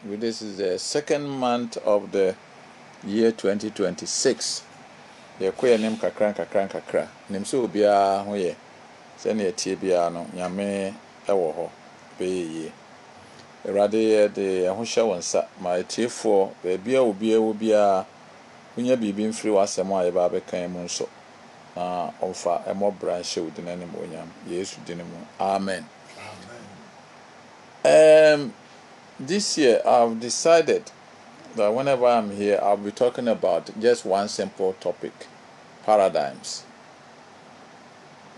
This is the second month of the year 2026. Ye kwe nim kakra nim so obia ho ye se na etie bia no nyame ewo ho be ye erade de ho hye wonsa ma etiefo be bia obia unya bibi mfiri wasem a ye ba be kan mu nso na ofa emo branch udi na nim onyam Yesu dine mu amen. This year I've decided that whenever I'm here, I'll be talking about just one simple topic: paradigms.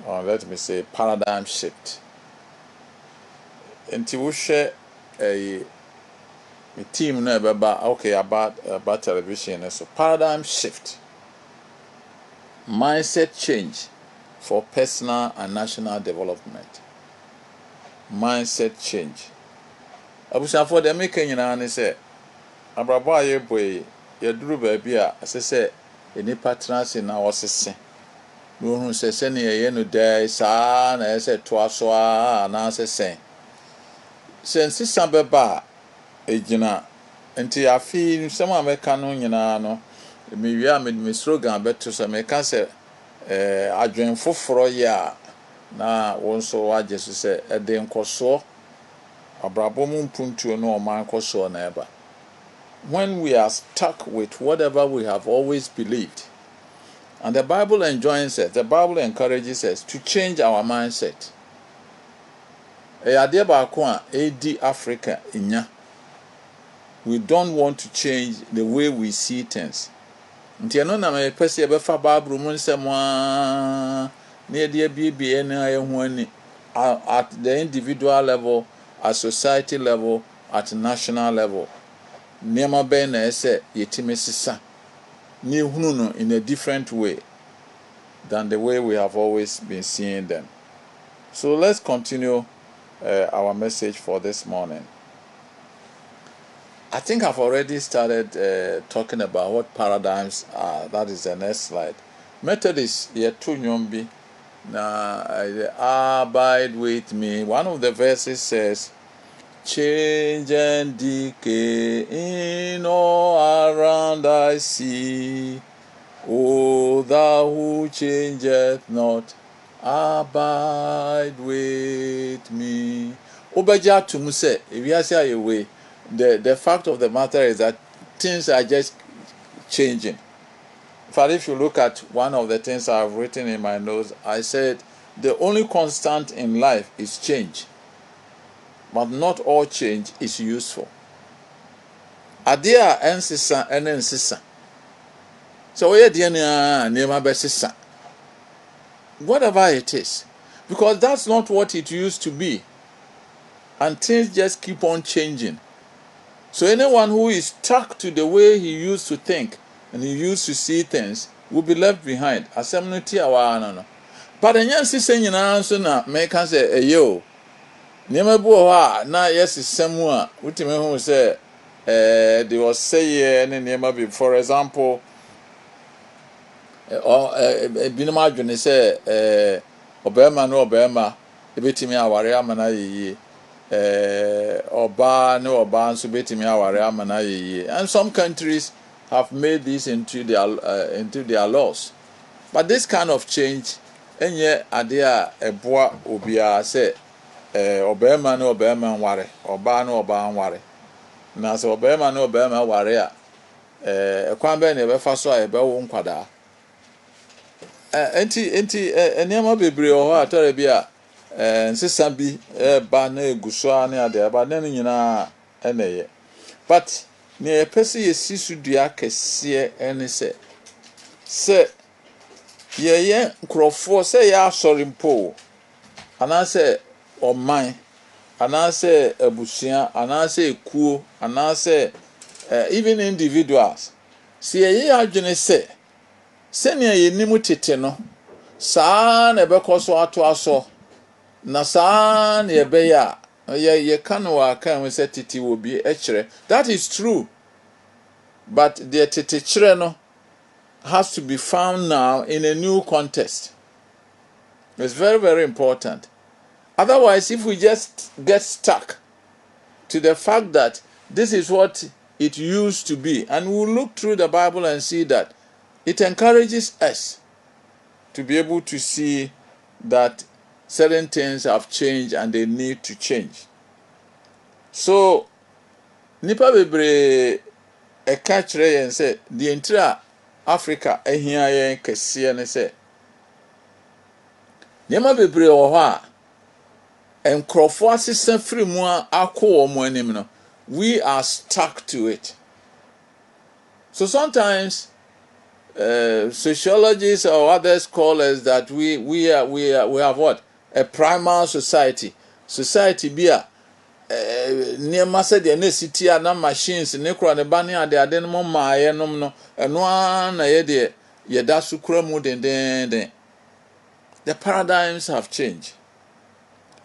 Or let me say, paradigm shift. Until we share a team about television, so paradigm shift, mindset change for personal and national development. Mindset change. Abusha for the making and say. Abrabo aye boy ye duru baabi a asese enipa transe na wosese no hu sese ne ye no dai saa na ese to aso a na sese sense sambeba ejina enti afi sem ameka no nyina no me wia me slogan beto so me ka se adwen foforo ya na wonso ajesu se ede nkosoɔ abrabo mu mpuntuo no oman nkosoɔ na eba. When we are stuck with whatever we have always believed, and the Bible enjoins us, the Bible encourages us to change our mindset. Africa inya. We don't want to change the way we see things. At the individual level, at society level, at national level. Nema ben na ese yetime sisa ni hunu no in a different way than the way we have always been seeing them. So let's continue our message for this morning. I think I've already started talking about what paradigms are. That is the next slide. Methodist yetu nyombi na abide with me. One of the verses says, change and decay in all around I see. O thou who changeth not, abide with me. Obeja to Muse, if you say away, the fact of the matter is that things are just changing. In fact, if you look at one of the things I've written in my notes, I said the only constant in life is change. But not all change is useful. Adia ensisa ensisa. So we besisa. Whatever it is, because that's not what it used to be, and things just keep on changing. So anyone who is stuck to the way he used to think and he used to see things will be left behind. Asemnuti awa. But the ensisa nyina so na make us say yo. Nema bu ha na yes semu a utime hu say they was say ne nema bi, for example binema adwene say obema no obema ebetimi aware amana yeye oba no oba nso betimi aware amana yeye, and some countries have made this into their laws. But this kind of change enye ade a eboa obia say obema no obema nware, oba no oba nware. Na so obema no obema ware a ekwan be na ebe fa so a ebe wo nkwada. Enti enema bebre o ha tore bi a nsesa bi ba na eguso a na ade ba na nyina eneye. But ne epese yesisu dua kese ene se ye nkrofo se ya asori mpo ana se oman anase abusia anase ekuo anase even individuals see ye adwene se ne ye nimu tete no saa na bekoso ato aso na saa na ebe ya ye kanwa kan we se tete wo bi e kire. That is true, but the tete kire no has to be found now in a new context. It's very, very important. Otherwise, if we just get stuck to the fact that this is what it used to be. And we'll look through the Bible and see that it encourages us to be able to see that certain things have changed and they need to change. So, nipa bebre a catch and say the entire Africa here kesiye ne say nipa bebre wɔ hɔ a nkrɔfo asesa firi mu akɔ wɔn anim no, we are stuck to it. So sometimes sociologists or other scholars that we have what? A primal society be a near massa de necessity na machines ne kura ne bani ade ade no ma ye nom no eno na ye de ye da su kura mu den. The paradigms have changed,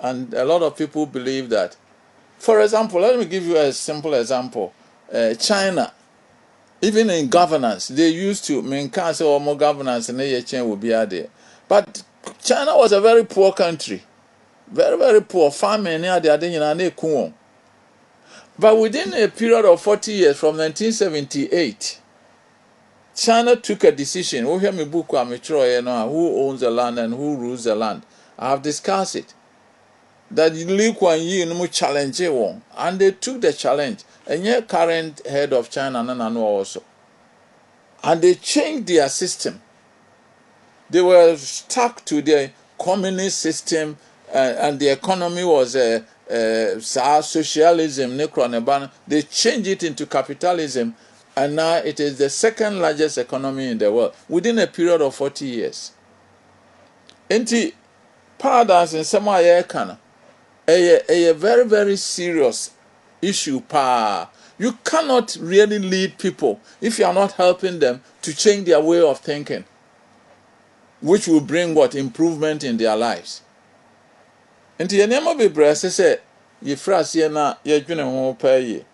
and a lot of people believe that. For example, let me give you a simple example. China, even in governance, they used to can't say more governance and they change will be there. But China was a very poor country, very, very poor. Farming near the But within a period of 40 years, from 1978, China took a decision. Who owns the land and who rules the land? I have discussed it. That Lee Kuan Yew no challenge one, and they took the challenge. And yet current head of China also. And they changed their system. They were stuck to their communist system, and the economy was socialism. They changed it into capitalism, and now it is the second largest economy in the world within a period of 40 years. Enti paradigms in some way a very, very serious issue. You cannot really lead people if you are not helping them to change their way of thinking, which will bring what? Improvement in their lives. And the name be breast say ye phrase na ye dwene ho pay.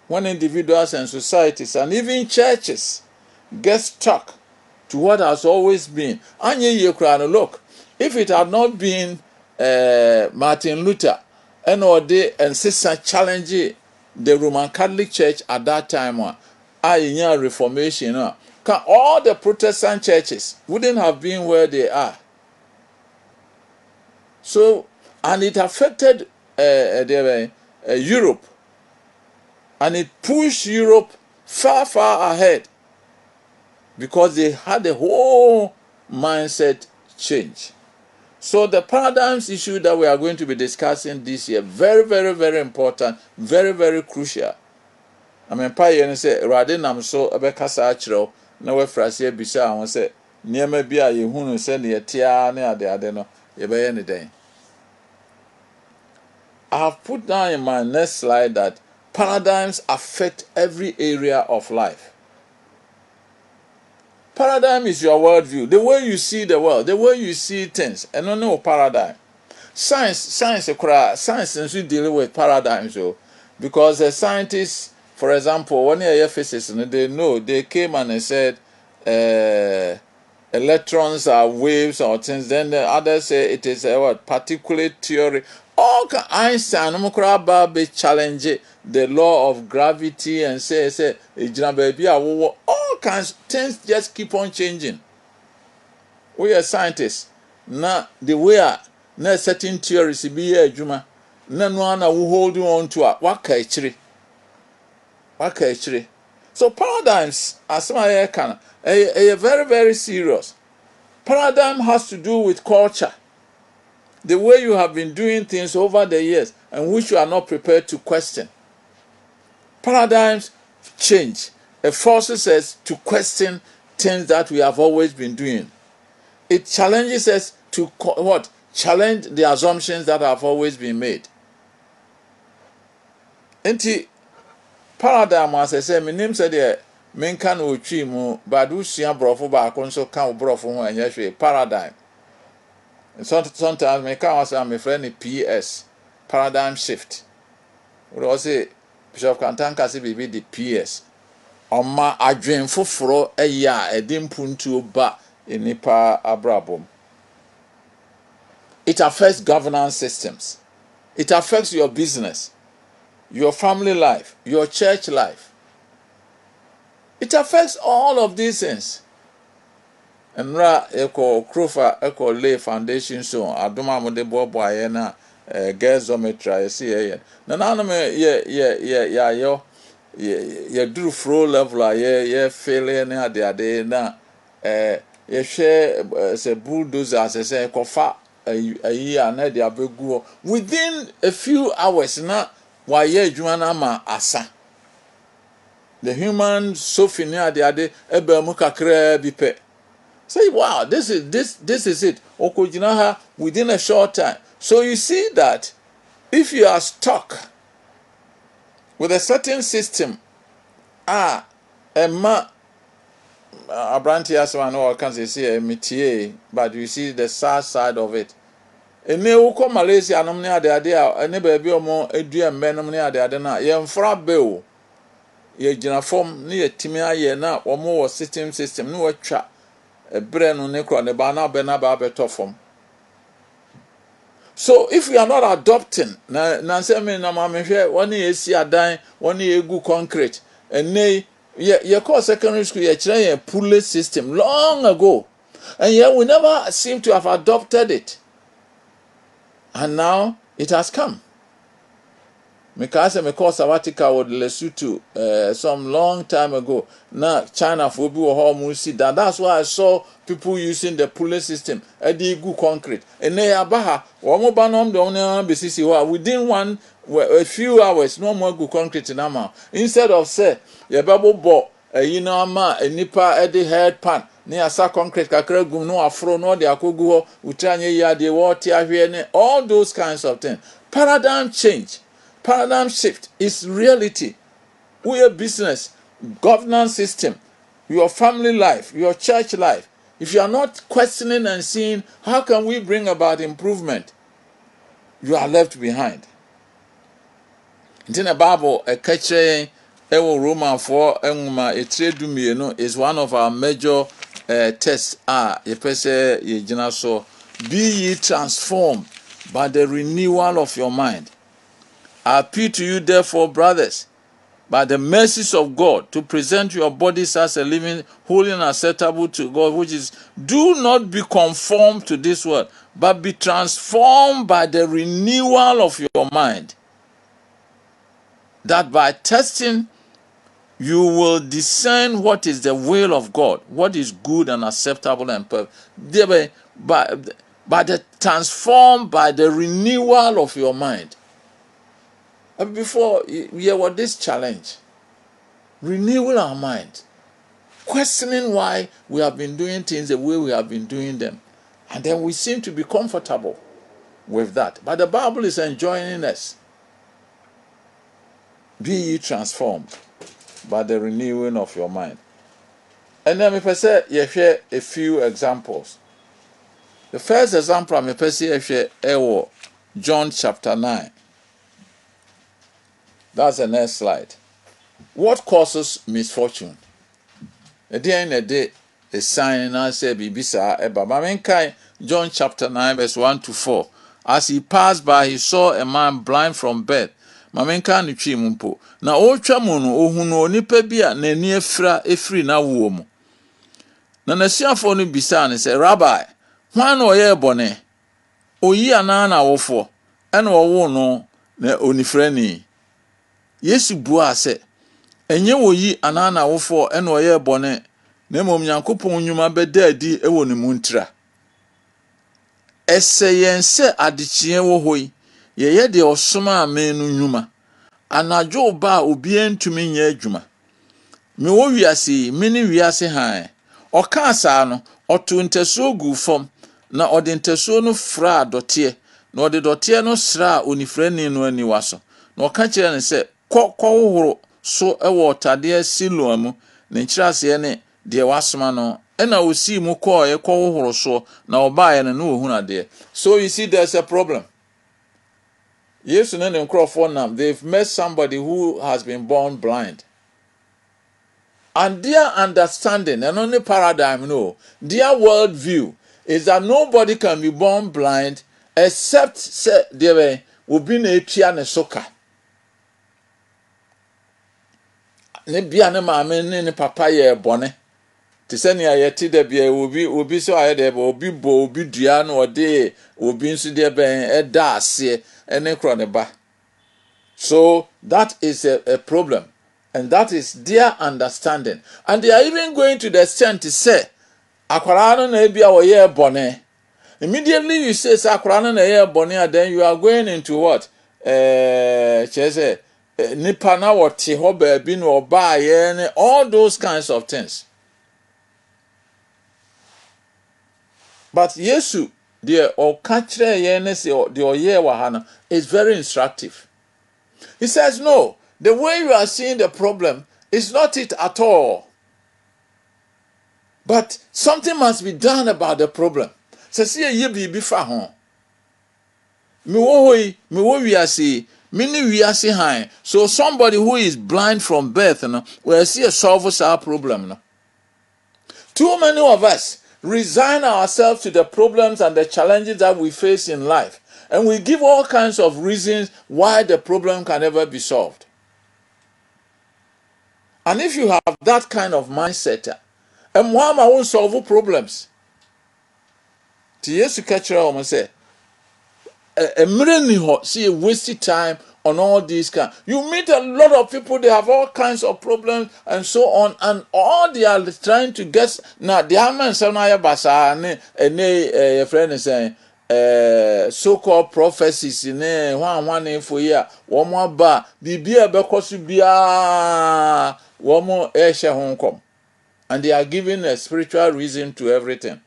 When individuals and societies and even churches get stuck to what has always been. Anye ye kra no look. If it had not been Martin Luther and sister challenge the Roman Catholic Church at that time, Reformation, all the Protestant churches wouldn't have been where they are. So, and it affected Europe, and it pushed Europe far, far ahead because they had a whole mindset change. So the paradigms issue that we are going to be discussing this year, very, very, very important, very, very crucial. I mean, pioneer say, "Rather nam so abekasa achro na we frase bisa ahun say niema bi a ye hunu say ne tia ne ade no ye be ye ne den." I have put down in my next slide that paradigms affect every area of life. Paradigm is your worldview, the way you see the world, the way you see things, and no paradigm. Science is dealing with paradigms, because the scientists, for example, one year physicists, they came and they said electrons are waves or things. Then the others say it is a particulate theory. All Einstein be challenge the law of gravity and say all kinds of things just keep on changing. We are scientists. Now the way na certain theories be a juma na no ana we holding on to waka actually. So paradigms as my can a very, very serious. Paradigm has to do with culture. The way you have been doing things over the years and which you are not prepared to question. Paradigms change. It forces us to question things that we have always been doing. It challenges us to challenge the assumptions that have always been made. Enti paradigm, as I say, my name said there, men can uchi mu, but do see a brofo ba konso kan brofo ho anya paradigm. Sometimes me can say my friend PS, paradigm shift. We also Bishop Kantanka say be the PS. Oma adwen foforo eya edimpuntu ba enipa abrabom. It affects governance systems. It affects your business. your family life, your church life. It affects all of these things. And eko krofa eko lay foundation so adoma mo de bobo aye na gazometry see ye na na me ye do flow level ye failure na ade na ye share se bulldozer se kofa ayi na de abegu within a few hours na wa ye adwuma na ma asa. The human sofi na ade ebe mu kakra bi pe. Say, wow, this is it. Okojinaha within a short time. So you see that if you are stuck with a certain system, Emma Abranti Asman or can say a but you see the sad side of it. And ne ko Malaysia anomne ade ane baabi omo adua mbenom ne ade na ye mfra beo ye gina form ne ye timi aye na omo wo system ne watwa breno ne kro ne ba na be na ba beto form. So if we are not adopting na say me na ma me hwe woni esi adan woni egu concrete and nay ye call secondary school ye kire pulley system long ago, and yet we never seem to have adopted it, and now it has come. Me call sabbatical with Lesotho some long time ago. Now China for be or see that. That's why I saw people using the pulley system. Good concrete. And they are baha. One banom the within a few hours no more good concrete in Ama. Instead of say your bubble ball a nipa the head pan. Near sa concrete kakra gum no afro no de akogu utanye ya de water here all those kinds of things. Paradigm change. Paradigm shift is reality. Your business, governance system, your family life, your church life. If you are not questioning and seeing how can we bring about improvement, you are left behind. In the Bible, a catcher, Roman for a trade is one of our major tests. Be ye transformed by the renewal of your mind. I appeal to you, therefore, brothers, by the mercies of God, to present your bodies as a living, holy and acceptable to God, which is, do not be conformed to this world, but be transformed by the renewal of your mind, that by testing you will discern what is the will of God, what is good and acceptable and perfect. By the transformed by the renewal of your mind. Before we have this challenge, renewing our mind, questioning why we have been doing things the way we have been doing them, and then we seem to be comfortable with that. But the Bible is enjoining us. Be ye transformed by the renewing of your mind. And then I say you share a few examples. The first example I say is John chapter 9. That's the next slide. What causes misfortune? At the end of the day, a sign and say Bibisa Eba. John chapter 9, verse 1 to 4. As he passed by, he saw a man blind from birth. Mamenka ni twi mumpo. Na otwa mu no ohunu onipa bi a n'ani efri na wo mu. Na nasuafo no bisa ne say, Rabbi, hwan na oye bone? Oyi ana na wofo. Ena owo no na onifrani. Yesu bua se, enye woyi anana wofo ene oye bone na mom Nyankopon nnwuma beda adi ewo ne muntra. Ese yense adechie wo hoi, ye de osoma amenu nnwuma. Anadwo ba obi entumi nya adwuma. Me wo wiase, mini wiase han. Oka asa no, oto nteso gu fom, na ode nteso no fra dote, na ode dote no sra onifrani no ani waso. Na oka kire ne se Ko so ewo tade silo mu ne nkyirase ne de wasoma no ena osi mu ko hohoro so na obaye ne no ohuna de. So you see there's a problem. Yes, and in Crawford, they've met somebody who has been born blind. And their understanding and only paradigm, their worldview is that nobody can be born blind except say they will be a soka. ne bia ne maame ne papa ye bone te se ne ayeti da bia obi so ayede ba obi bo obi dua na ode obi nso de ben eda ase ene kro ne ba. So that is a problem, and that is their understanding, and they are even going to the extent to say akwara no na bia wo ye bone. Immediately you say akwara no na ye bone, then you are going into what chese nipa na wote ho ba bi no oba ye, all those kinds of things. But Yesu the o kachre ye ne se the oye wa ha no is very instructive. He says, no, the way you are seeing the problem is not it at all. But something must be done about the problem. So see ye be fa ho. Me wo wiase, mini wiase han. So somebody who is blind from birth, no, will see a solve our problem. No. Too many of us resign ourselves to the problems and the challenges that we face in life. And we give all kinds of reasons why the problem can never be solved. And if you have that kind of mindset, and why won't solve problems? To Yesu kachira omo say, see wasted time on all these kind. You meet a lot of people, they have all kinds of problems and so on, and all they are trying to get now. The man say na ya basa ne your friend is saying. So-called prophecies in one for year, one more bar, bibia bekosu bia, one more air home come, and they are giving a spiritual reason to everything.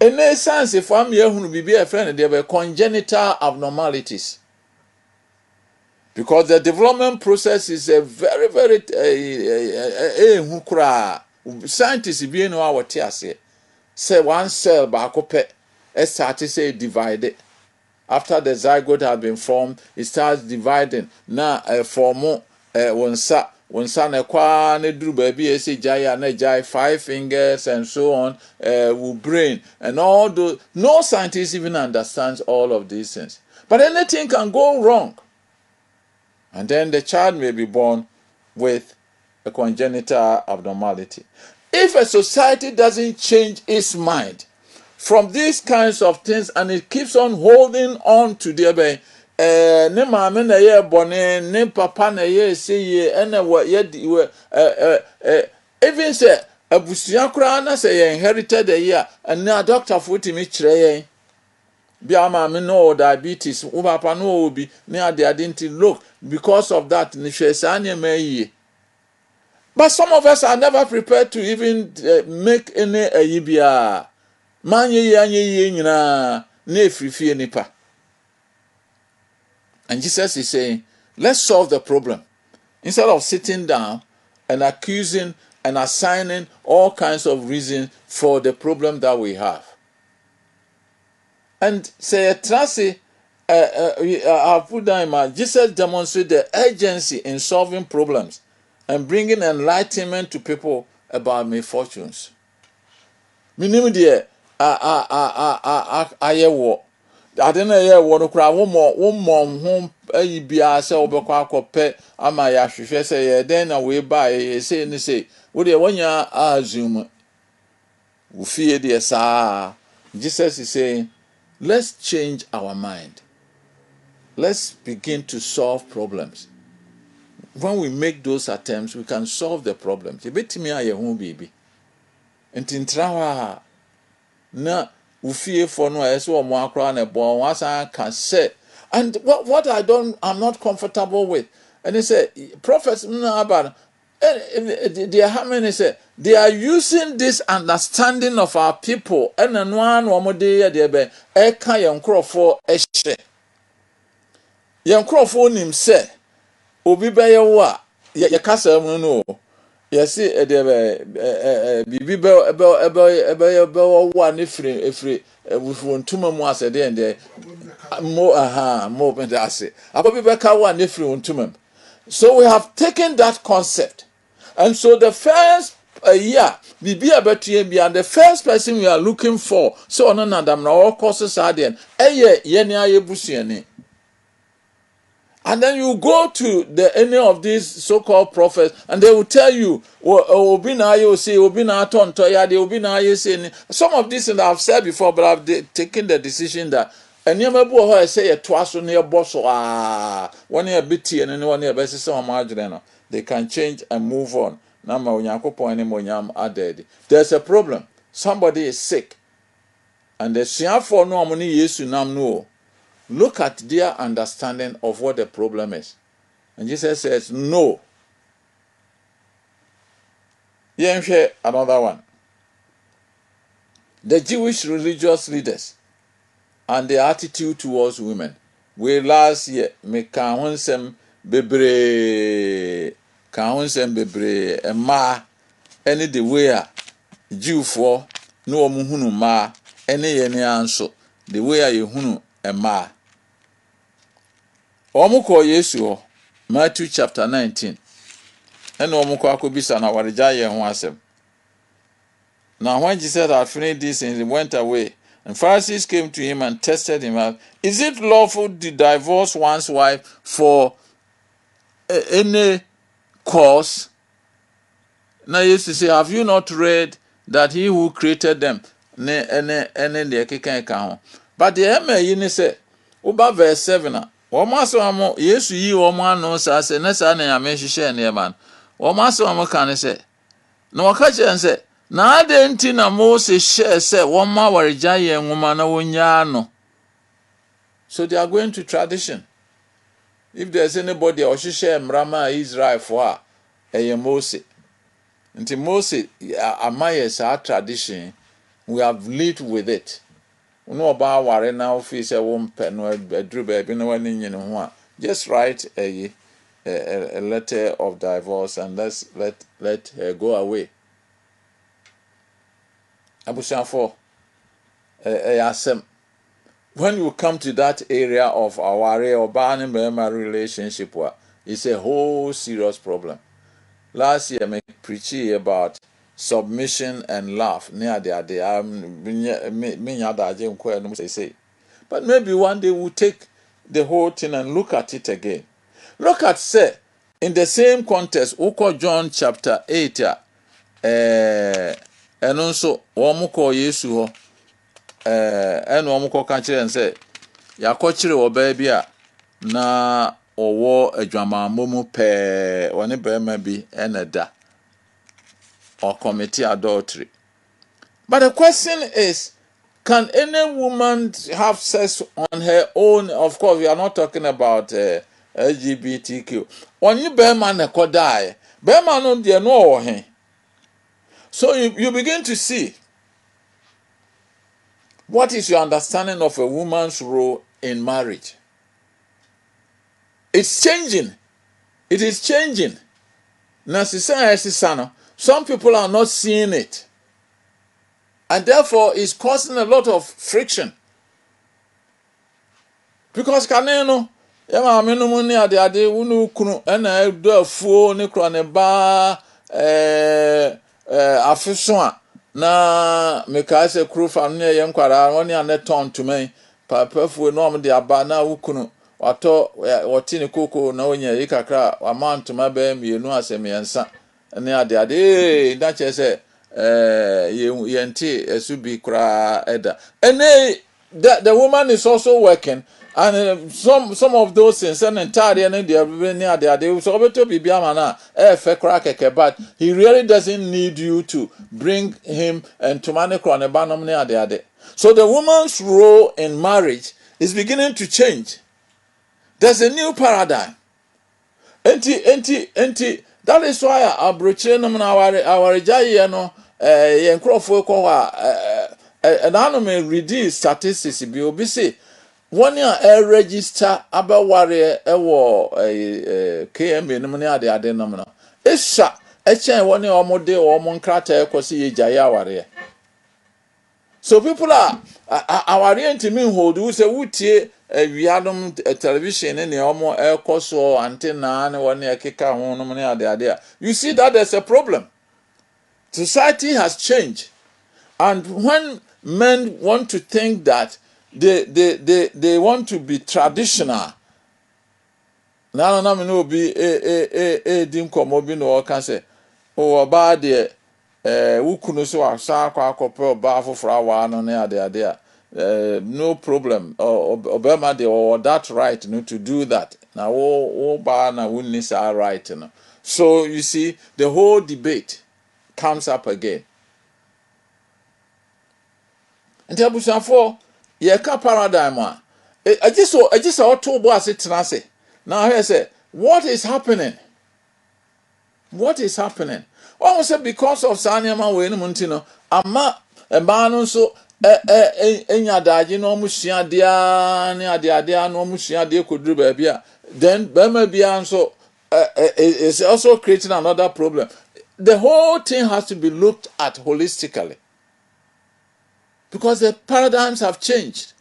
In a sense, if I'm here, who be a friend, there were congenital abnormalities, because the development process is a very, very scientists being our tears say one cell back it starts to say divided. After the zygote has been formed, it starts dividing. Now, form one sa ne kwa ne dru baby say jaya ne jai 5 fingers and so on, will brain and all those. No scientist even understands all of these things. But anything can go wrong, and then the child may be born with a congenital abnormality. If a society doesn't change its mind from these kinds of things, and it keeps on holding on to their ne mama na ye bone, ne papa na ye say ye, and even say abusia kura na say ye inherited a year, and now doctor futi mi chire bia mama no diabetes, u papa no obi, ne they didn't look because of that ni hwesa ma ye. But some of us are never prepared to even make any ayibia. And Jesus is saying, let's solve the problem. Instead of sitting down and accusing and assigning all kinds of reasons for the problem that we have. And say, I'll put down in mind, Jesus demonstrated the urgency in solving problems and bringing enlightenment to people about misfortunes. Minimum dear. Ayewo adena ye wo no kra wo mo ho ayi bia se obekwa akope ama ya hwehwe se ye den na we ba ye se ni se wo de wonya azum wo fie de sa. Jesus is saying, let's change our mind. Let's begin to solve problems. When we make those attempts, we can solve the problems. Ebetimi aye ho bibi entintrawa na ufie for no eso omo akra na bon wasa can say. And what I'm not comfortable with, and he said prophets they are how many say they are using this understanding of our people and one woman dey be e kan yen krofo e hye yen krofo nim say obi be ye wo a ye kasa mu no. Yes, bibi be one efri with one tuma mu ase de and more pendase ababi be ka one efri one tuma. So we have taken that concept, and so the first year bibi abetu bi, and the first person we are looking for so on na all courses are then ye ni aye busuani. And then you go to any of these so-called prophets, and they will tell you, some of these things I've said before, but I've taken the decision that and you may say a twice near boss one year BT and one year best some margin. They can change and move on. There's a problem. Somebody is sick, and the for no money yes to no. Look at their understanding of what the problem is. And Jesus says, no. Here another one. The Jewish religious leaders and their attitude towards women. We last year make kahonsem bebre ma any the way a Jew for no muhunu ma any anso the way a yehunu ma. Omuko Yesu Matthew chapter 19. And omuko akobisa na warija ye ho asem. Now when Jesus had finished this and he went away, and Pharisees came to him and tested him out. Is it lawful to divorce one's wife for any cause? Now used to say, have you not read that he who created them but the eme say uba verse 7 Omaso amo Yesu yi omo no sa se na sa na ya me hihye ne man. Omaso amo kan se na waka chen se na ade nti na Moses share se woma warija ye nwoma na wonya no. So they are going to tradition. If there's anybody or share mrama Israel for Moses. Nti Moses amaye sa tradition, we have lived with it. No ba ware na office e wo mpe no adru ba bi no wani nyine ho a just write a letter of divorce and let her go away. Abusiafo asem when you come to that area of aware or ban relationship, it's a whole serious problem. Last year I preached about submission and love near the say. But maybe one day we'll take the whole thing and look at it again. Look at say in the same context, John chapter 8 and also Womuko Yesu and Womuko Kanchire and say Yakochire or baby na owo adwama momu pe one be bi eneda or commit adultery. But the question is, can any woman have sex on her own? Of course, we are not talking about LGBTQ. When you bear man a die, bear man on the no he. So you begin to see what is your understanding of a woman's role in marriage. It's changing. It is changing. Some people are not seeing it. And therefore, it's causing a lot of friction. Because kaneno, yama amenu ni ade unu kunu ena do afuo ne kro ne ba afiswa na meka se kru fa no ye nkwara woni ane ton to me papa fuo no am de aba na ukunu wato wotini koko na onya yikakra amount ma ba mienu asemiensa ne ade da che se yenti esubi kra eda ene the woman is also working. And some of those things and entirely and they so beto bibia mana fe krakeke, but he really doesn't need you to bring him and to manekro ne banom ne ade. So the woman's role in marriage is beginning to change. There's a new paradigm. Enti that is why abroche no na our jaye no yenkrofo ko and anome read statistics bi obi say one year register abaware ewo KMA no ne ade no no esha echen one omode nkrata ekosi yejaye aware. So people are aware ntimi hold who say wutie wiadom television ne omo ekoso antenna ne one ekeka ho no ne ade. You see that there's a problem. Society has changed, and when men want to think that they want to be traditional, na me no bi dim komo bi no ka say o ba de wukunu so asa akwakope oba afofra wa no na ade a no problem obema de or that right no to do that na wo ba na wunni sa right no. So you see the whole debate comes up again. And abusafo ye ka paradigm a just auto bo asetena se. Now here say what is happening? What is happening? Almost because of Sanyama we no muntino ama eba no so enya daje no musua dia ne ade no musua de koduru ba bia then bema bia so is also creating another problem. The whole thing has to be looked at holistically because the paradigms have changed.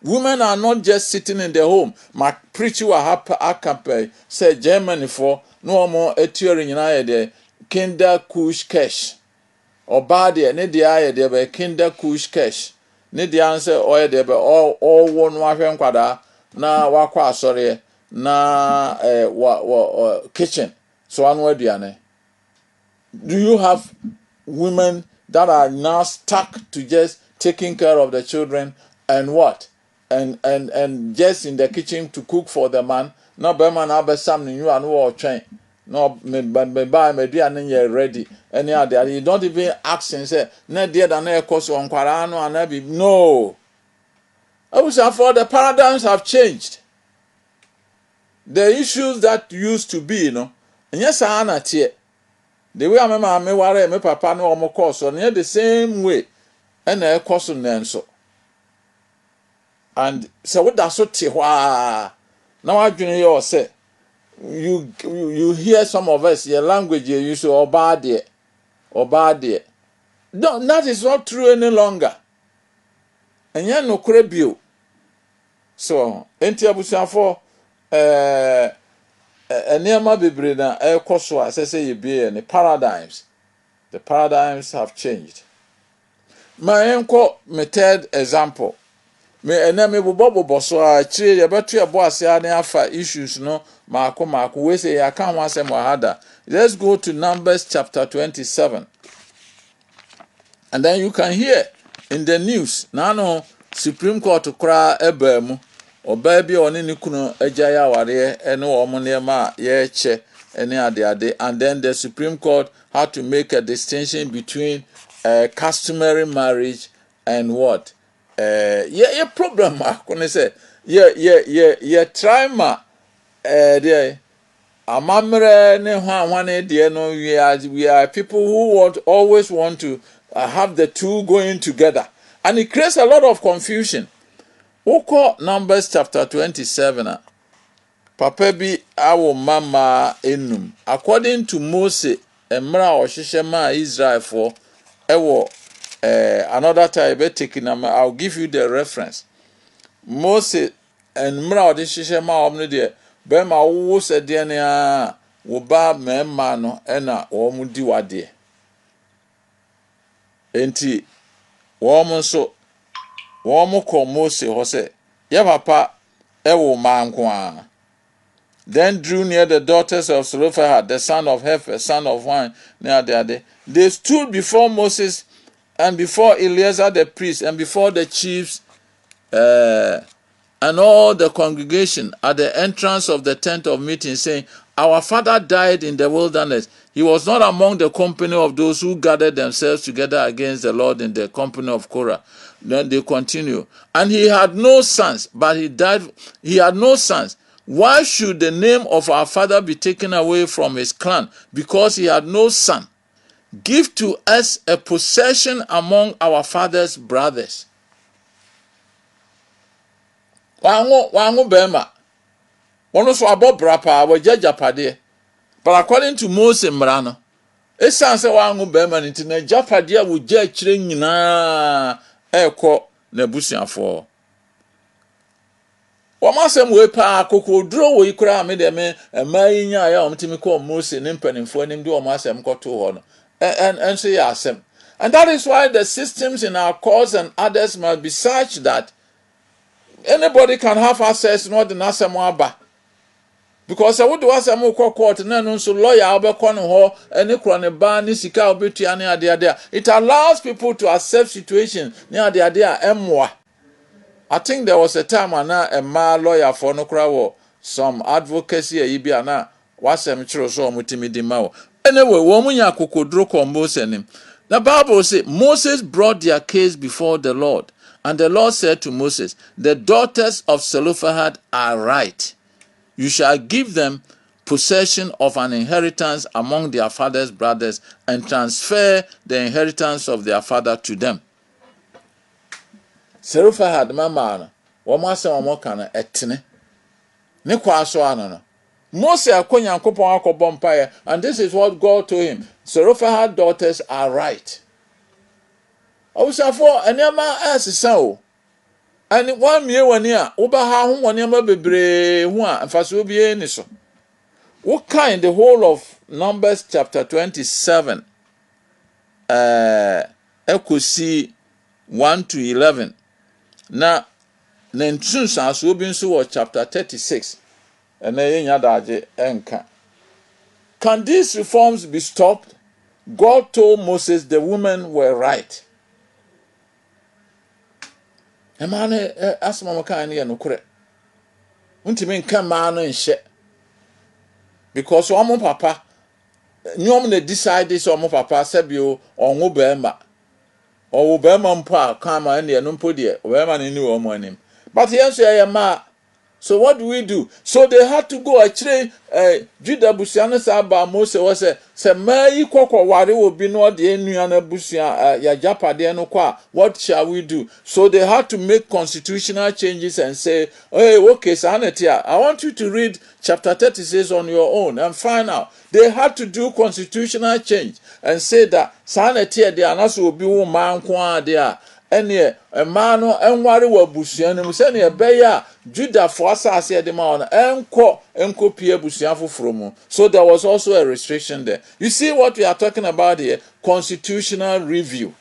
Women are not just sitting in their home. My preacher will have a say Germany for no more a tearing in there kinder kush cash or bad ne the eye there by kinder kush cash. Ne the answer or there by all one wafen kwada na wakwa sorry na kitchen. So anwhere diane. Do you have women that are now stuck to just taking care of the children and what? And just in the kitchen to cook for the man? No be man have something you and war train. No me buy me do and you're ready. Any other you don't even ask and say, na dear than a course on Quarano and Abby. No. I wish for the paradigms have changed. The issues that used to be, and yes, I am not here. The way I remember me ware me papa no omo course on the same way and e course nenso. And so what that so te hwa now adwene you say you hear some of us your language you use oba de no, that is not true any longer. And you no krebio. So enti abusuafo enema bebre na ekoso asese ye bie ne paradigms. The paradigms have changed. My enko me third example. Me eneme bobo so a chire ye beto ebo ase ane afa issues no mako we say ya kan ho asem wahada. Let's go to Numbers chapter 27. And then you can hear in the news now Supreme Court kra ebemu oba bi oni ni kunu agya ware ene omo ne ma ye che ene ade and then the Supreme Court had to make a distinction between customary marriage and what problem akone say try ma there amamre ne hwan de no we are people who always want to have the two going together, and it creates a lot of confusion. Oko Numbers chapter 27 papa bi awo mama enum according to Moses emra ohihye ma Israel for ewo another time taking I'll give you the reference. Moses and mra ohihye ma omno de be ma wo se de ne a wo ba mema no na wo mu di wade enti wo mo so wo mo ko Moses ho se ye papa ewo manko. Then drew near the daughters of Zelophehad, the son of Hepher, son of Wine. They stood before Moses and before Eleazar the priest and before the chiefs and all the congregation at the entrance of the tent of meeting, saying, our father died in the wilderness. He was not among the company of those who gathered themselves together against the Lord in the company of Korah. Then they continue. And he had no sons, but he died. He had no sons. Why should the name of our father be taken away from his clan? Because he had no son. Give to us a possession among our father's brothers. Wangu bema. One so above brapa wa japade. But according to Moses Mrano, it sounds like wangu bema nti na japade wo je akire nyina ekọ na busuafo. Wamasem we pa kokodro wo ikura me de me mai nya ya omtimi ko Moses ne mpanimfo anim de wamasem koto ho no. And so ya asem. And that is why the systems in our courts and others must be such that anybody can have access not the nasem aba. Because I would do as a more court and then so lawyer Albecon or any chronic bar, Nisika, Obitiani, idea. It allows people to accept situations near the idea M1. I think there was a time when a lawyer for no crowd, some advocacy, Ibiana, was a mature so mutimidimao. Anyway, woman Yakoko combo send him. The Bible says Moses brought their case before the Lord, and the Lord said to Moses, the daughters of Zelophehad are right. You shall give them possession of an inheritance among their father's brothers and transfer the inheritance of their father to them. Zelophehad mama wama se wamo kana etene ne kwaso anano Moses akonya nkopon akobɔ mpae, and this is what God told him. Zelophehad daughters are right. Obusafo enema asesa o. And one mie wani a oba ha ho wani ama bebre ho a mfaso bie ni so. What kind the whole of Numbers chapter 27 ekosi 1 to 11. Na ntunsa so bi nso wɔ chapter 36. And enka. Can these reforms be stopped? God told Moses the women were right. Emane asma maka ne no kure. Untimi nka ma no nhye. Because omo papa nyom na decide so omo papa sebio onwo ba ma. Owo ba ma mpo a kan ma ne no mpo de o ba ma ne ni wo mo anim. But yenso ya ma. So what do we do? So they had to go actually Judah busiana saba Moses was say mai kokko ware obi no de enuana busia ya japade no kwa. What shall we do? So they had to make constitutional changes and say, hey, okay, Sanatia, I want you to read chapter 36 on your own and find out. They had to do constitutional change and say that Sanatia they are not so be woman kwa there. Ene emano enware wa busuan mu se ne ebeya Judah for asase de ma on enko pie busuan foforo mu. So there was also a restriction there. You see what we are talking about here? Constitutional review,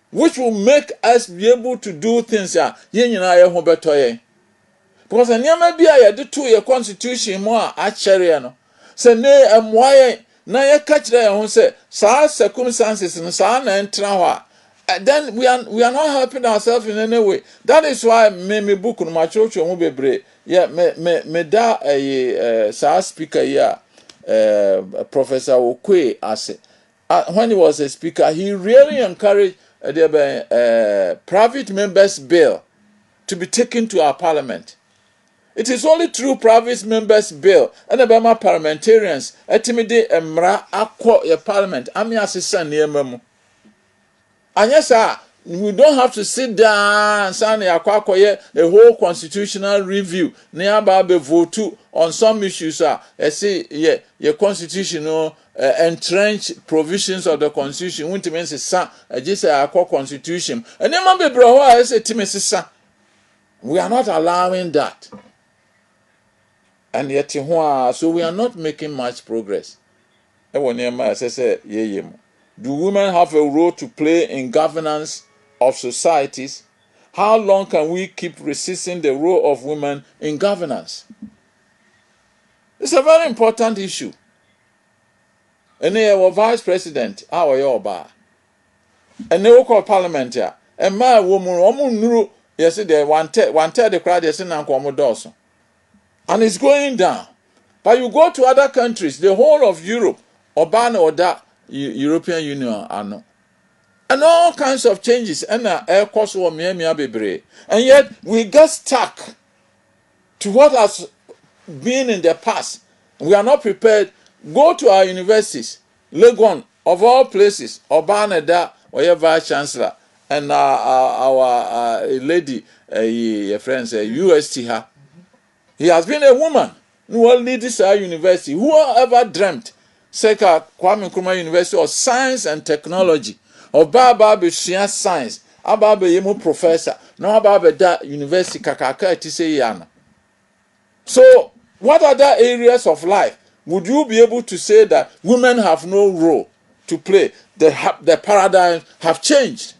which will make us be able to do things ya nyina ye ho betoye. Because anyama bia ye de to ye constitution mu a chere no se ne emwaye na ye ka kire ye ho se sa circumstances no sa na entra ho a then we are not helping ourselves in any way. That is why me book no ma church mo bebre. Yeah, me da sa speaker here Professor Osei Safo-Kantanka, when he was a speaker, he really encouraged the private members bill to be taken to our parliament. It is only through private members bill and the parliamentarians etimide emra akọ your parliament ami asesa niemamu. And yes, sir, we don't have to sit down and sign a whole constitutional review. Nearby vote on some issues. I see, yeah, your constitutional entrenched provisions of the constitution. Won't mean say, just a constitution. And then my bro, I say, Timothy, we are not allowing that. And yet, so we are not making much progress. Do women have a role to play in governance of societies? How long can we keep resisting the role of women in governance? It's a very important issue. And they were vice president, our yoba. And they were called parliament here. And my woman, yes, they wanted the crowd, yes, and it's going down. But you go to other countries, the whole of Europe, Oban or that, European Union and all kinds of changes and air cost or bebre. And yet we get stuck to what has been in the past. We are not prepared. Go to our universities, Legon of all places, Obaneda or your vice chancellor, and our lady, your friends, UST her. He has been a woman who will lead this university. Whoever dreamt Seka Kwame Nkrumah University of Science and Technology, or Baba Beshian Science, Ababa Yemo Professor, no Baba da University Kakaka Tiseyana. So, what other areas of life would you be able to say that women have no role to play? The paradigms have changed.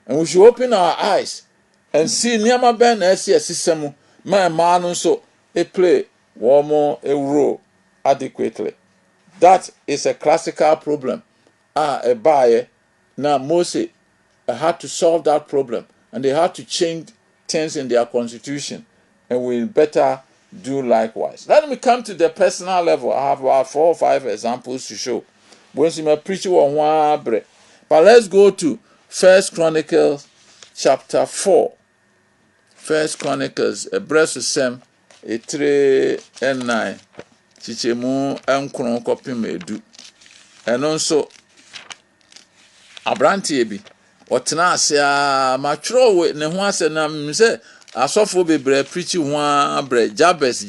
And we should open our eyes and see Nyama Ben Esi Sisemu. My man so a play one more a role adequately. That is a classical problem. A buyer now Moses had to solve that problem, and they had to change things in their constitution, and we better do likewise. Let me come to the personal level. I have about 4 or 5 examples to show. Once you may preach on one bread. But let's go to 1 Chronicles chapter 4. 1 Chronicles, a breast of Sem, a 3 and 9. Chichemu enkron copy medu. And also Abranti bi. Otena ase a matro we ne ho ase na mse asofo bebre preach ho abre Jabez.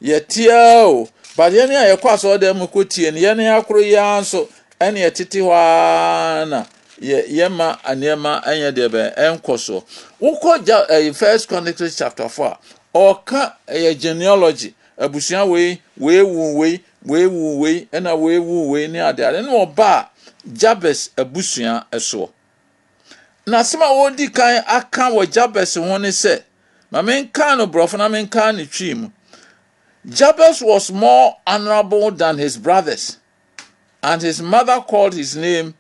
Yetia o. But ye ne ayekwaso dem kotie ne ye ne akro ya nso ene yetete hwa na yema anema enye de be enkoso. Wokọ 1 Chronicles chapter 4. Oka genealogy abusuan we ena we ne ade no oba Jabez abusuan eso. Na sema wodi kan aka wo Jabez ho ne se ma menka no brofo na menka ne twim. Jabez was more honorable than his brothers, and his mother called his name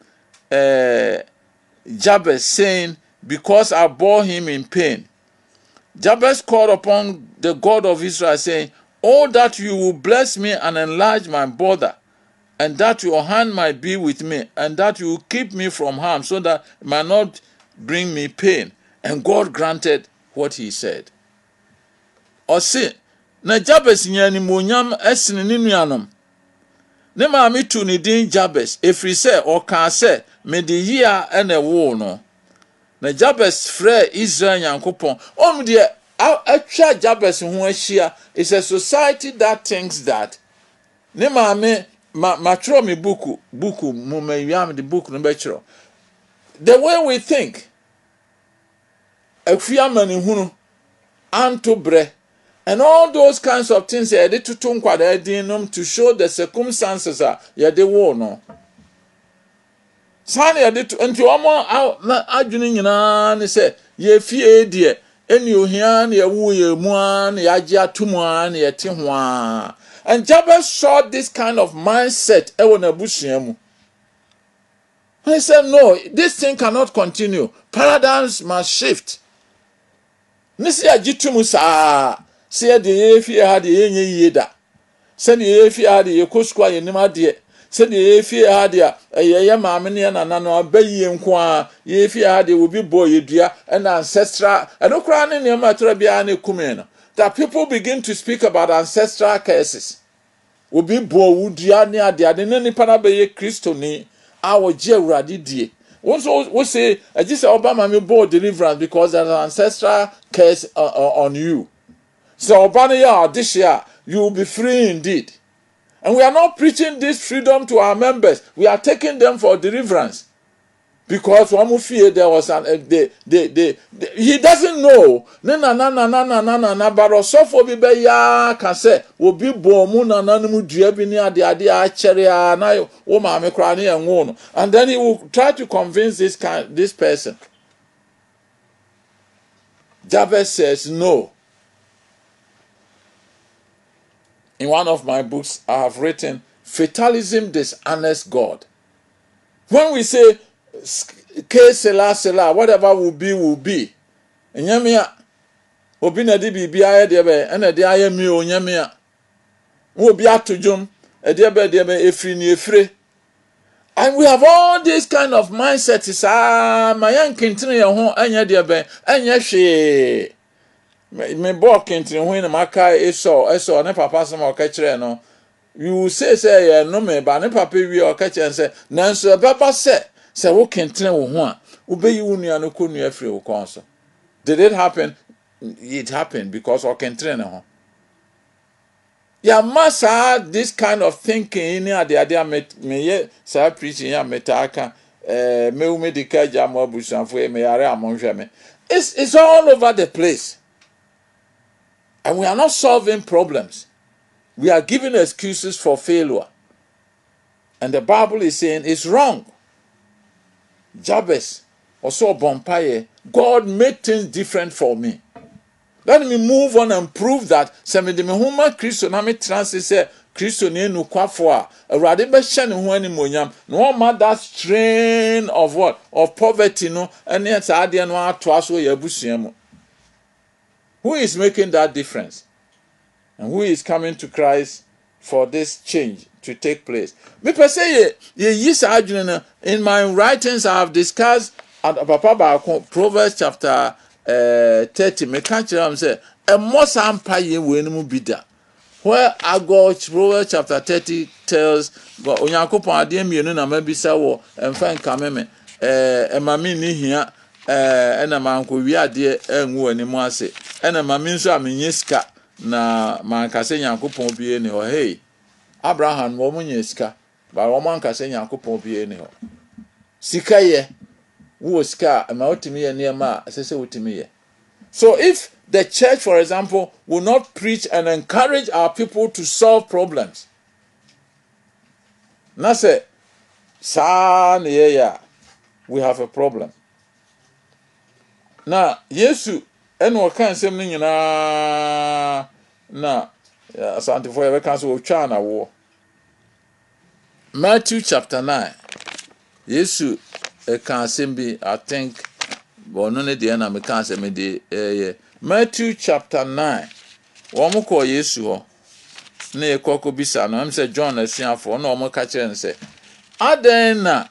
Jabez, saying, because I bore him in pain. Jabez called upon the God of Israel, saying, oh, that you will bless me and enlarge my border, and that your hand might be with me, and that you will keep me from harm, so that it might not bring me pain. And God granted what he said. Ose, na Jabez nyani monyam esene ne nuanom. Ne maame tu ne din Jabez, efiri se oka se me de yia ene wo no. Na Jabez frɛ Israel Nyankopɔn. De atwa Jabez ho ahia is a society that thinks that ne maame matro me buku mu mawiam the book no bɛkyerɛ. The way we think afia mani hunu anto bre and all those kinds of things they did to tunkwada dinum to show the circumstances are they wo no. Sane ya did to nti omo adwene nyina ne se ye fie de eni ohia na ye wu ye mu an ya gye atomu an ye te ho a. And Jabez saw this kind of mindset e wona busua mu. He said, no, this thing cannot continue. Paradigms must shift. Nisi agitumu sa se de ye fie ha de ye nye yeda. Se de ye fie ha de ye koskwa ye nim ade. Se de ye fie ha de ye maame ne na no abayi nko a ye fie ha de obi boy yedua and ancestral and okra ne ne matera bia na kume no. That people begin to speak about ancestral curses. Obi boy wudua ne ade ne nipa na be ye Kristo ni awo je awurade die. We say, I just say Obama me board deliverance because there's an ancestral curse on you. So Obama this year you will be free indeed. And we are not preaching this freedom to our members. We are taking them for deliverance. Because one fear there was he doesn't know. Na barosofo bi be ya ka se obi bomu na nanumu dua bi ni ade a chere a na wo ma me kra na enwo no. And then he will try to convince this person. Jabez says no. In one of my books I have written, fatalism dishonors God. When we say K-Sela, whatever will be. Enyamia obi na di bibia de be na de ayemi onyamia. Wo bi atodwom de be efri ni efre. And we have all this kind of mindset is mayan kentene ye ho anya de be anya hwe. Me bo kentene ho na maka eso ne papa so ma o ka kire no. You say ye no me ba ne papa wi o ka kire say nanso baba say wo kentene wo ho a wo be yi wo nua no ko nua afre wo kon so. Did it happen? It happened because o kentene ne ho. Ya massa this kind of thinking in ade me ye say preaching ya metaka me u medical jam abusanfo me yare amonhwe me. It's all over the place. And we are not solving problems. We are giving excuses for failure. And the Bible is saying it's wrong. Jabez also bompaye, God made things different for me. Let me move on and prove that some de me homa Kristo na me trans say Kristo ne enu kwafo a awurade be hye ne ho animonyam no ma that strain of what of poverty no ene saade no ato aso ya busua mu. Who is making that difference? And who is coming to Christ for this change to take place? Me per se ye adwene in my writings I have discussed at papa ba Proverbs chapter 30 me can tell am say e mo sampa ye we no mu bida where I go Proverbs chapter 30 tells God onyankopon ade mienu na mabisa wo emfa nka meme emami ni hia ena manko wi ade enwu animu ase ena mami nso amenye sika na mankase nyankopon bie ni ho. Hey Abraham wo munye sika ba wo mankase nyankopon bie ni ho sika ye wo sika ma otimi ye niema asese otimi ye. So if the church, for example, will not preach and encourage our people to solve problems, na say we have a problem. Now, Yesu eno kan sem ni nyina na asante for we kan so twa na wo. Matthew chapter 9. Yesu kan sem bi I think bono ne de na me kan sem de Matthew chapter 9. Womo ko Yesu ho na ekoko bisa no am say John asuafo na omo ka kire nse aden na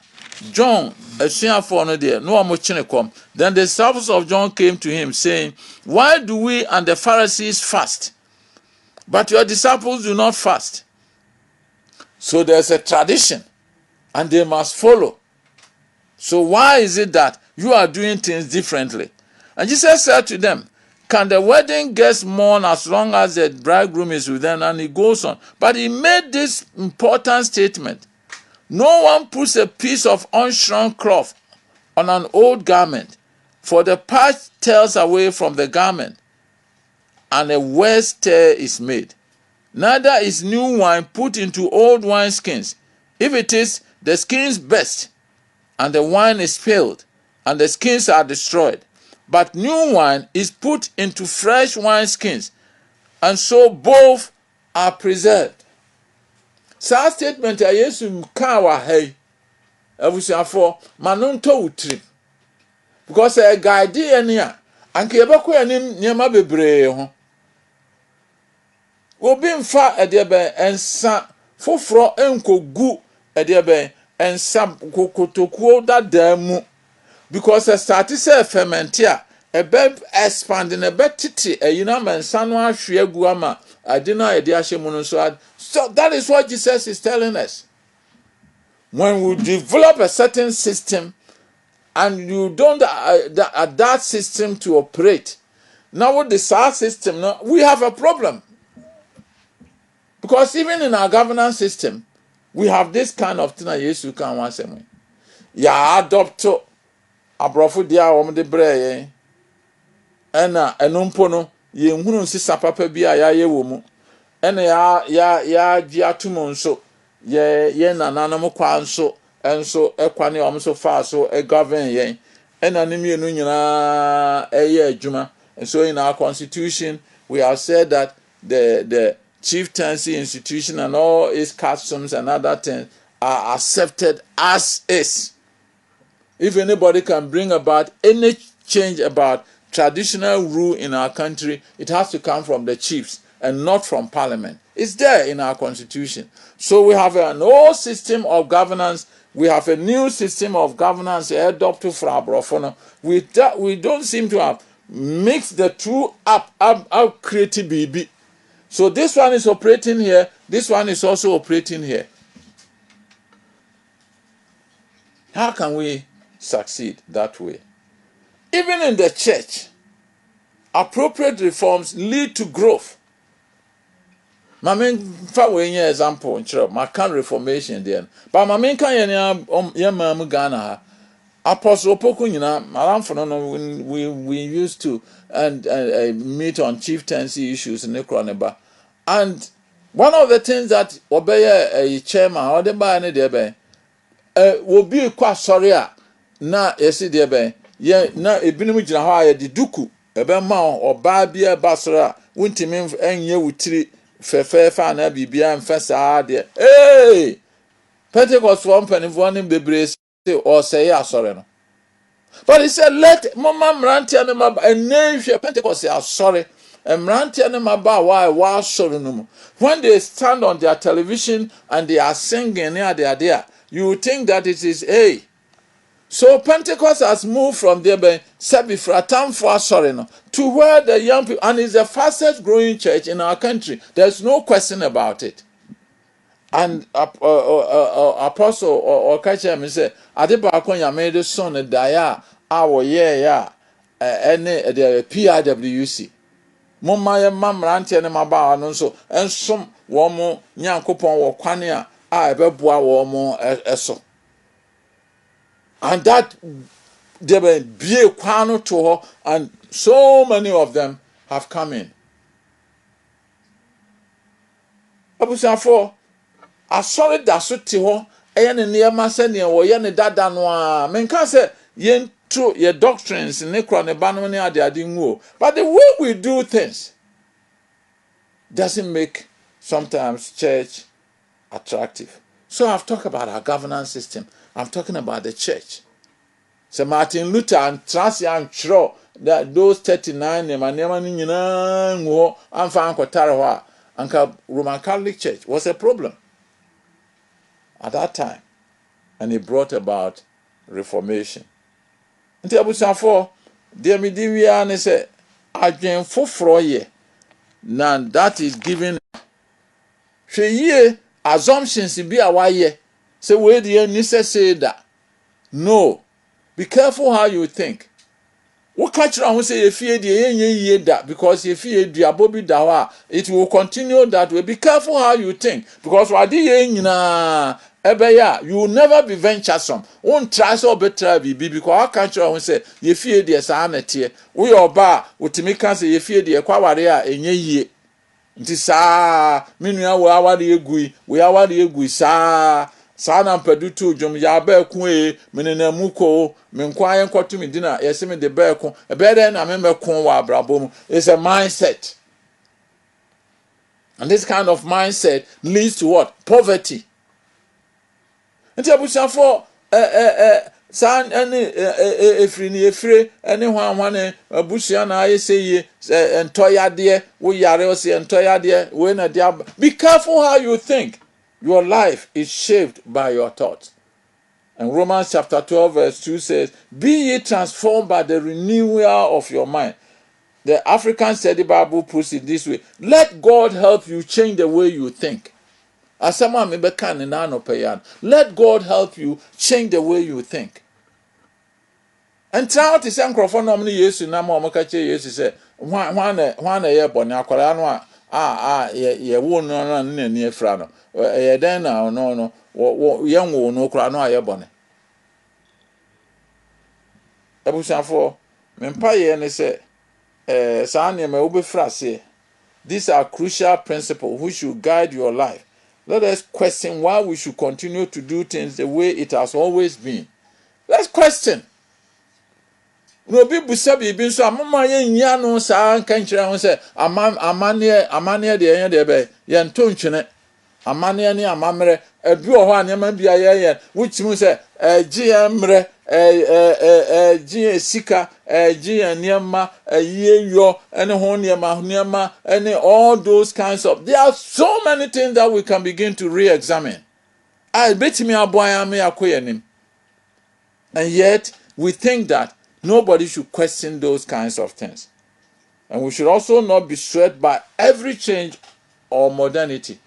John asuafo no de no omo kine kom. Then the disciples of John came to him saying, "Why do we and the Pharisees fast, but your disciples do not fast?" So there's a tradition and they must follow. So why is it that you are doing things differently? And Jesus said to them, "Can the wedding guests mourn as long as the bridegroom is with them?" And he goes on. But he made this important statement. No one puts a piece of unshrunk cloth on an old garment, for the patch tears away from the garment, and a worse tear is made. Neither is new wine put into old wineskins. If it is, the skins burst, and the wine is spilled, and the skins are destroyed. But new wine is put into fresh wineskins, and so both are preserved. Sa statement a Yesu ka wa hey abusuafo manonto utrim because a guide ene a anke yebekọ anim niema bebree ho obi mfa edebe ensa foforo enkogu edebe ensa kokotokuo dadamu because a started say fermentia a beb expanding a betiti a yinama and sanu ahwe agu ama adina ede ahye so that is what Jesus is telling us. When we develop a certain system and you don't that system to operate, now with the SARS system, now we have a problem. Because even in our governance system, we have this kind of thing that yes, you can once a way. Ya adopt abrofo dia wo de breye ena enumpo no ye nhunu nsisa papa bi a ya wo mu ena ya gi atomo nso ye nananom kwa nso enso ekwane omso fa so govern ye ena ne mienu nyina eye adwuma. And so in our constitution we have said that the chieftaincy institution and all its customs and other things are accepted as is. If anybody can bring about any change about traditional rule in our country, it has to come from the chiefs and not from parliament. It's there in our constitution. So we have an old system of governance. We have a new system of governance adopted for our brofono. We don't seem to have mixed the two up creative BB. So this one is operating here. This one is also operating here. How can we succeed that way? Even in the church, appropriate reforms lead to growth. My main example in my current reformation there. But my main can Ghana. Apostle Pokunyina, we used to meet on chieftaincy issues in the and one of the things that obey a chairman or the by any will be quite sorry na yesi debe ye na ebinu gina ha ya di duku ebe ma oba bia basra wuntimi enye wutiri fefefa na bibia mfesa de hey Pentecost one penifo ne bebre say or say asore no. But he said let mama mrantia ne maba enhwe Pentecost say asore mrantia ne maba wa asore no. When they stand on their television and they are singing near there, you would think that it is hey. So Pentecost has moved from there to where the young people, and it's the fastest growing church in our country. There's no question about it. And Apostle or catcher me say, Adebakonya made the son of Daya, our any the PIWC. Mumma mamranti and maba and so, and some woman Yankopon or Quania, I beboa woman eso. And that there will be a kwano to her, and so many of them have come in. Abusafo, asori da so te ho, eye ne niema se ne wo ye ne dada no a. Menka se ye true ye doctrines ne kro ne ba no ne ade nwo. But the way we do things doesn't make sometimes church attractive. So I've talked about our governance system. I'm talking about the church. So Martin Luther and Transian Chro that those 39 nema ni nyina ngo amfa ankotare ho a anka Roman Catholic Church was a problem at that time, and it brought about reformation. Nti abusafo de me di wi ne se adwen foforo ye na that is given hwe ye assumptions bi a waye se we de ni say that no. Be careful how you think. What catch around who say if you ye that because if you diabobi dawa, it will continue that way. Be careful how you think. Because what you will never be venturesome. Won't try so better be because I catch around who say if you dear sanity, we are bar with me can say if you dear quawaria and ye. Ntisa minua we awade egui we awade egui saa na mpadutu dwom ya ba ku menena muko menkwa yen kwato me dina yesi me de ba ku ebede na me meko wa abrabom is a mindset, and this kind of mindset leads to what? Poverty. Nti abusafo san any efre any hwan abusia na ayeseye entoyade wo yare o se entoyade we na dia. Be careful how you think. Your life is shaped by your thoughts. And Romans chapter 12 verse 2 says, be ye transformed by the renewal of your mind. The African Study Bible puts it this way: let God help you change the way you think. As someone may be kind in let God help you change the way you think. And try to say microphone no many years na ma omakache yesu say hwan ye bone akwara no ye wo no na ni efra no ye den na no ye wo no kra no ye bone. Abusafo mempa ye ne say sa na me obefra say these are crucial principles which should guide your life. Let us question why we should continue to do things the way it has always been. Let's question. No be busa bibi so amama ye nya no sa kan kire ho se amane de yen de be ye nto ntwene amane ne amamre ebi ho anema bia ye wuchimu se gi emre gi sika gi niema ye yo ene ho niema ene all those kinds of. There are so many things that we can begin to re-examine. I bet me aboya me akoyenim. And yet we think that nobody should question those kinds of things. And we should also not be swayed by every change or modernity.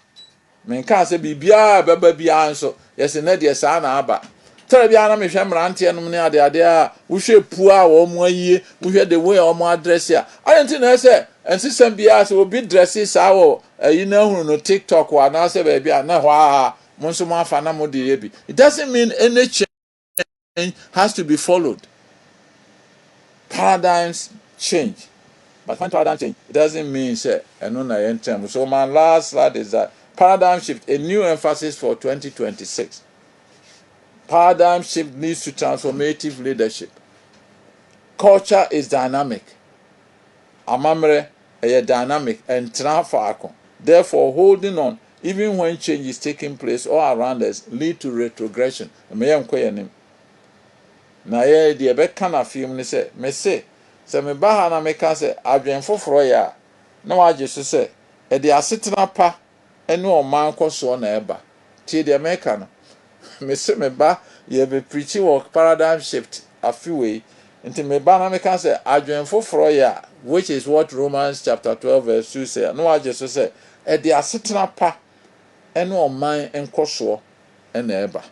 Men can say bibia baba bia so yes na de sa na aba. Tell bia na me hwe mrante no ne ade a wo hwe pu a wo mo ayie wo hwe the way o mo address ya. Ayenti na say ensisem bia so obi dress sa wo ayi na hunu no TikTok wa na say ba bia na hwa mo nso mo afa na mo de bi. It doesn't mean any change has to be followed. Paradigms change, but when paradigm change, it doesn't mean say and so my last slide is that paradigm shift, a new emphasis for 2026. Paradigm shift leads to transformative leadership. Culture is dynamic. amamre dynamic and faako. Therefore, holding on, even when change is taking place all around us, lead to retrogression. Na ye de be kana film ni se me se me ba ha na me ka se adwen foforo ya na waje so se e de asetena pa ene oman nkosoɔ na eba tie de me ka no me se me ba ye be preaching work paradigm shift afiwe nti me ba na me ka se adwen foforo ya, which is what Romans chapter 12 verse 2 say. Na waje so se e de asetena pa ene oman nkosoɔ na eba.